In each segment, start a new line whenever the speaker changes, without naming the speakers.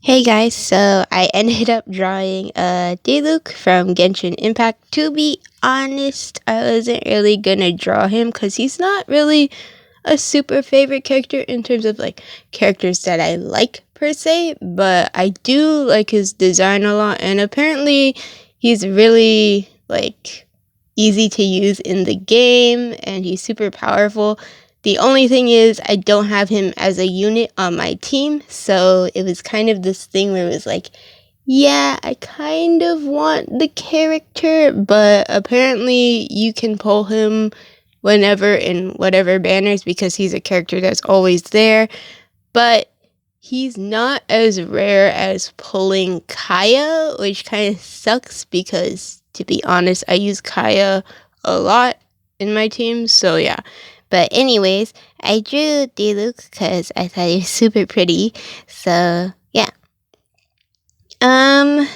Hey guys, so I ended up drawing Diluc from Genshin Impact. To be honest, I wasn't really gonna draw him because he's not really a super favorite character in terms of like characters that I like per se, but I do like his design a lot, and apparently he's really like easy to use in the game and he's super powerful. The only thing is I don't have him as a unit on my team, so it was kind of this thing where it was like, yeah, I kind of want the character, but apparently you can pull him whenever in whatever banners because he's a character that's always there. But he's not as rare as pulling Kaeya, which kind of sucks because, to be honest, I use Kaeya a lot in my team, so yeah. But anyways, I drew Diluc because I thought he was super pretty, so yeah. Um,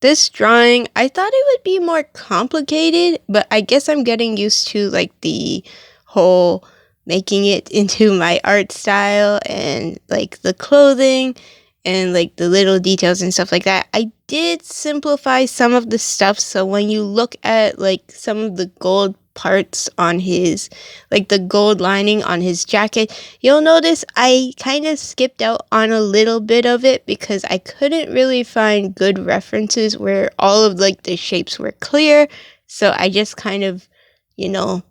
this drawing, I thought it would be more complicated, but I guess I'm getting used to like the whole making it into my art style and like the clothing and like the little details and stuff like that. I did simplify some of the stuff, so when you look at like some of the gold parts on his, like the gold lining on his jacket, you'll notice I kind of skipped out on a little bit of it because I couldn't really find good references where all of like the shapes were clear. So I just kind of, you know,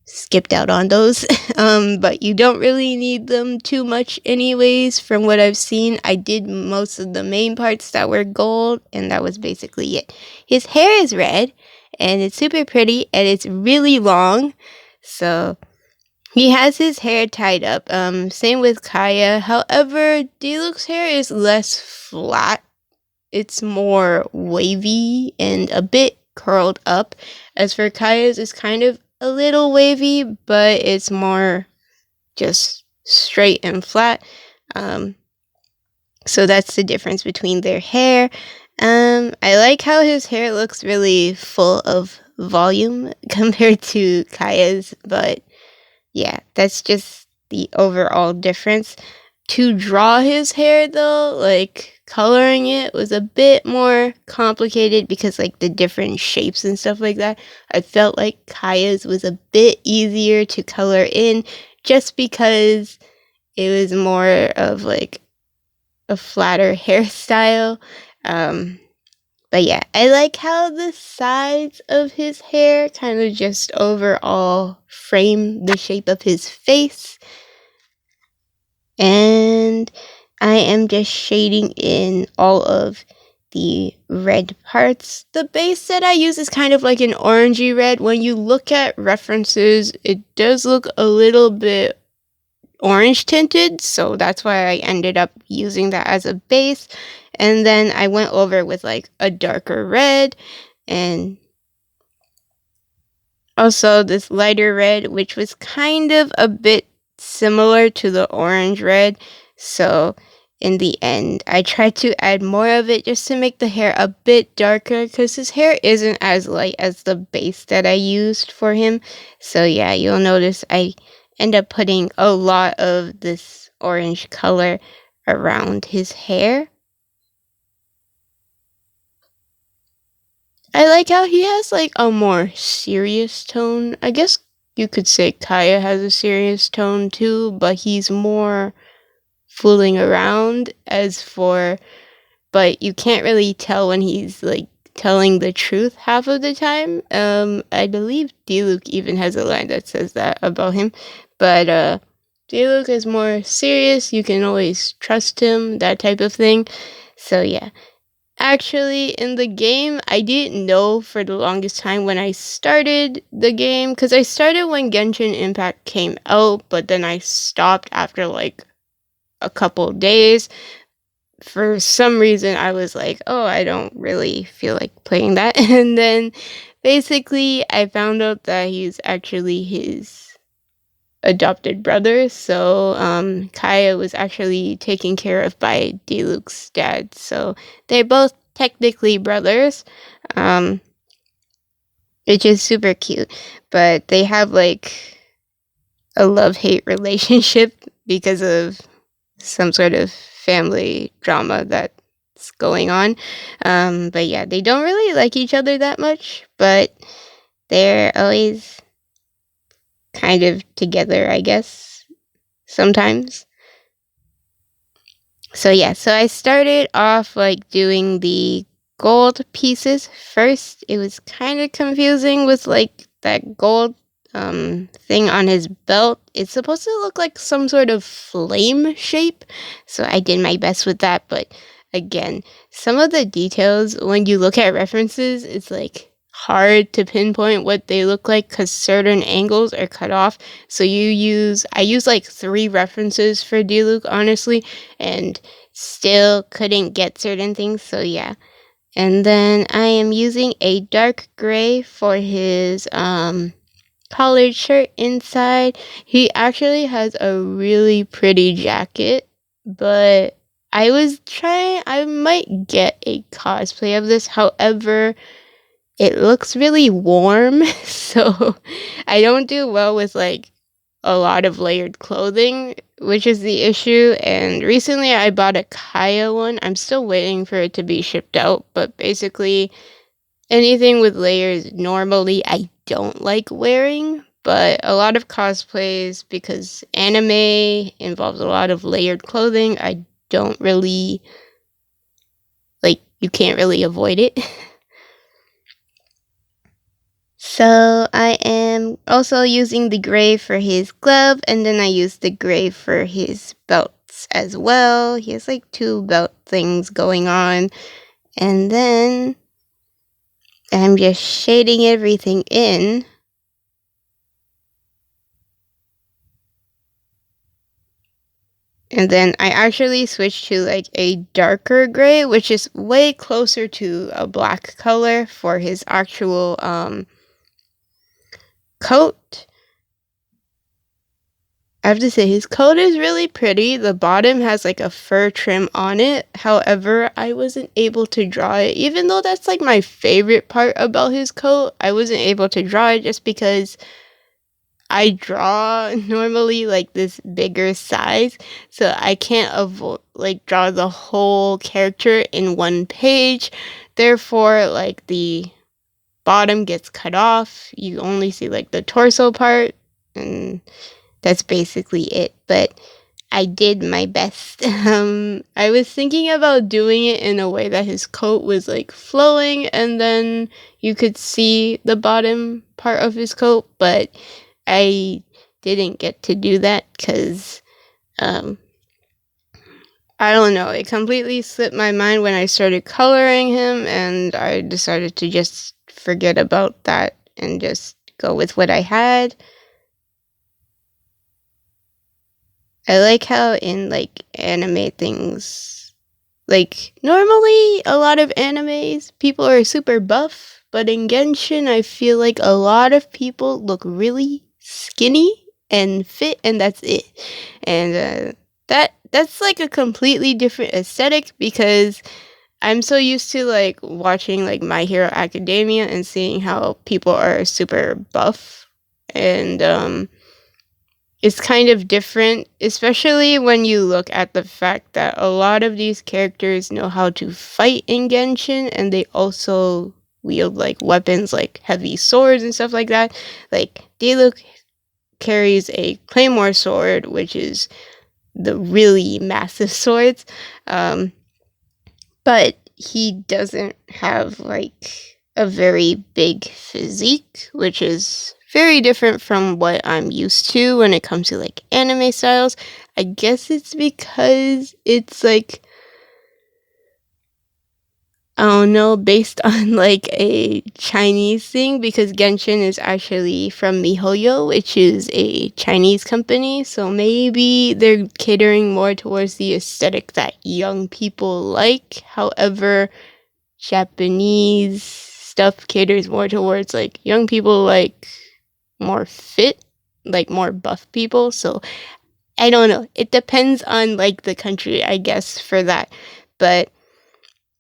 skipped out on those. But you don't really need them too much anyways. From what I've seen, I did most of the main parts that were gold, and that was basically it. His hair is red, and it's super pretty, and it's really long. So he has his hair tied up. Same with Kaeya. However, Diluc's hair is less flat. It's more wavy and a bit curled up. As for Kaeya's, it's kind of a little wavy, but it's more just straight and flat. So that's the difference between their hair. I like how his hair looks really full of volume compared to Kaya's, but yeah, that's just the overall difference. To draw his hair though, like coloring it was a bit more complicated because like the different shapes and stuff like that. I felt like Kaya's was a bit easier to color in just because it was more of like a flatter hairstyle. Um, but yeah, I like how the sides of his hair kind of just overall frame the shape of his face. And I am just shading in all of the red parts. The base that I use is kind of like an orangey red. When you look at references, it does look a little bit orange tinted, so that's why I ended up using that as a base. And then I went over with like a darker red and also this lighter red, which was kind of a bit similar to the orange red. So in the end, I tried to add more of it just to make the hair a bit darker because his hair isn't as light as the base that I used for him. So yeah, you'll notice I end up putting a lot of this orange color around his hair. I like how he has like a more serious tone. I guess you could say Kaeya has a serious tone too, but he's more fooling around but you can't really tell when he's like telling the truth half of the time. I believe Diluc even has a line that says that about him. But Diluc is more serious, you can always trust him, that type of thing. So yeah. Actually, in the game, I didn't know for the longest time when I started the game, because I started when Genshin Impact came out, but then I stopped after like a couple days. For some reason, I was like, oh, I don't really feel like playing that. And then basically, I found out that he's actually his adopted brother. So Kaeya was actually taken care of by Diluc's dad. So they're both technically brothers, which is super cute. But they have like a love-hate relationship because of some sort of family drama that's going on. But yeah, they don't really like each other that much, but they're always kind of together, I guess, sometimes. So yeah, so I started off like doing the gold pieces first. It was kind of confusing with like that gold thing on his belt. It's supposed to look like some sort of flame shape. So I did my best with that, but again, some of the details when you look at references, it's like hard to pinpoint what they look like because certain angles are cut off. So I use like 3 references for Diluc, honestly, and still couldn't get certain things. So yeah. And then I am using a dark gray for his collared shirt inside. He actually has a really pretty jacket, but I might get a cosplay of this. However, it looks really warm, so I don't do well with like a lot of layered clothing, which is the issue. And recently I bought a Kaeya one. I'm still waiting for it to be shipped out, but basically anything with layers normally I don't like wearing, but a lot of cosplays, because anime involves a lot of layered clothing, I don't really like, you can't really avoid it. So I am also using the gray for his glove, and then I use the gray for his belts as well. He has like 2 belt things going on. And then I'm just shading everything in. And then I actually switched to like a darker gray, which is way closer to a black color for his actual coat. I have to say, his coat is really pretty. The bottom has like a fur trim on it. However, I wasn't able to draw it. Even though that's like my favorite part about his coat, I wasn't able to draw it just because I draw normally like this bigger size, so I can't draw the whole character in one page. Therefore, like the bottom gets cut off. You only see like the torso part, and that's basically it. But I did my best. I was thinking about doing it in a way that his coat was like flowing, and then you could see the bottom part of his coat, but I didn't get to do that because I don't know, it completely slipped my mind when I started coloring him, and I decided to just forget about that and just go with what I had. I like how in like anime things, like normally a lot of animes people are super buff, but in Genshin I feel like a lot of people look really skinny and fit, and that's it. And that's like a completely different aesthetic because I'm so used to like watching like My Hero Academia and seeing how people are super buff, and it's kind of different, especially when you look at the fact that a lot of these characters know how to fight in Genshin, and they also wield like weapons like heavy swords and stuff like that. Like Diluc carries a claymore sword, which is the really massive swords, but he doesn't have like a very big physique, which is very different from what I'm used to when it comes to like anime styles. I guess it's because it's like, I don't know, based on like a Chinese thing, because Genshin is actually from MiHoYo, which is a Chinese company. So maybe they're catering more towards the aesthetic that young people like. However, Japanese stuff caters more towards like young people, like more fit, like more buff people. So I don't know. It depends on like the country, I guess, for that. But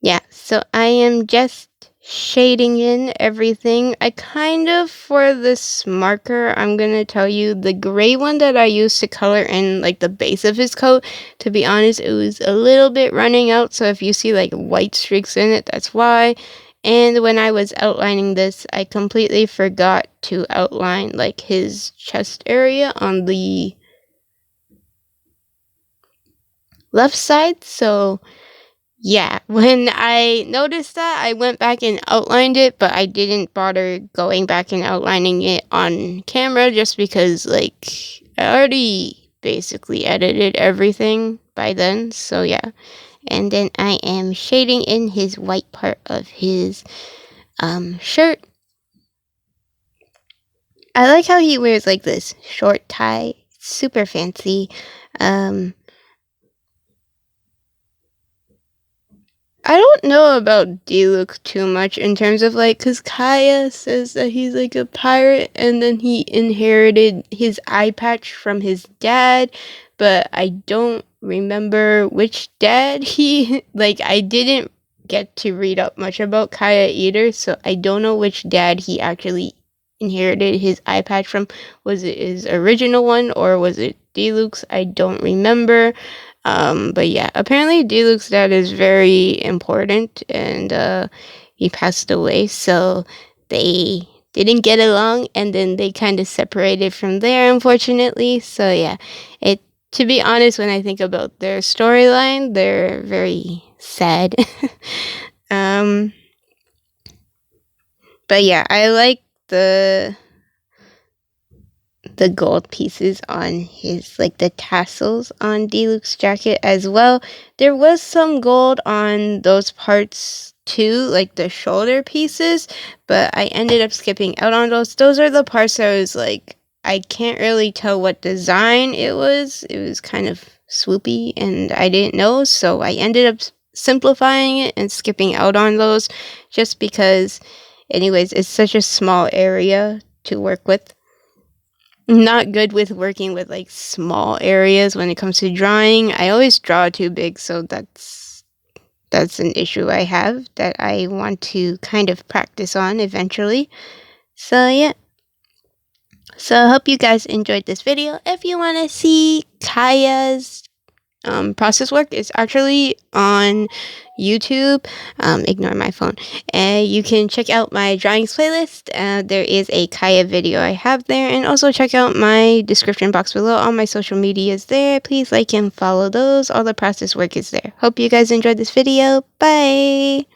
yeah, so I am just shading in everything. I kind of, for this marker, I'm gonna tell you the gray one that I used to color in like the base of his coat, to be honest, it was a little bit running out, so if you see like white streaks in it, that's why. And when I was outlining this, I completely forgot to outline like his chest area on the left side, so yeah, when I noticed that, I went back and outlined it, but I didn't bother going back and outlining it on camera just because, like, I already basically edited everything by then, so yeah. And then I am shading in his white part of his shirt. I like how he wears, like, this short tie, super fancy. I don't know about Diluc too much in terms of like, cause Kaeya says that he's like a pirate and then he inherited his eye patch from his dad, but I don't remember which dad he, like, I didn't get to read up much about Kaeya either, so I don't know which dad he actually inherited his eye patch from. Was it his original one or was it Diluc's? I don't remember. But yeah, apparently Diluc's dad is very important and he passed away, so they didn't get along and then they kind of separated from there, unfortunately. So yeah, it to be honest, when I think about their storyline, they're very sad. um but yeah, I like the gold pieces on his, like the tassels on Diluc's jacket as well. There was some gold on those parts too, like the shoulder pieces, but I ended up skipping out on those. Those are the parts I was like, I can't really tell what design it was. It was kind of swoopy and I didn't know, so I ended up simplifying it and skipping out on those just because, anyways, it's such a small area to work with. Not good with working with like small areas when it comes to drawing. I always draw too big, so that's an issue I have that I want to kind of practice on eventually. So yeah. So I hope you guys enjoyed this video. If you want to see Kaeya's process work, is actually on YouTube. Ignore my phone. And you can check out my drawings playlist. There is a Kaeya video I have there, and also check out my description box below. All my social media is there. Please like and follow those. All the process work is there. Hope you guys enjoyed this video. Bye.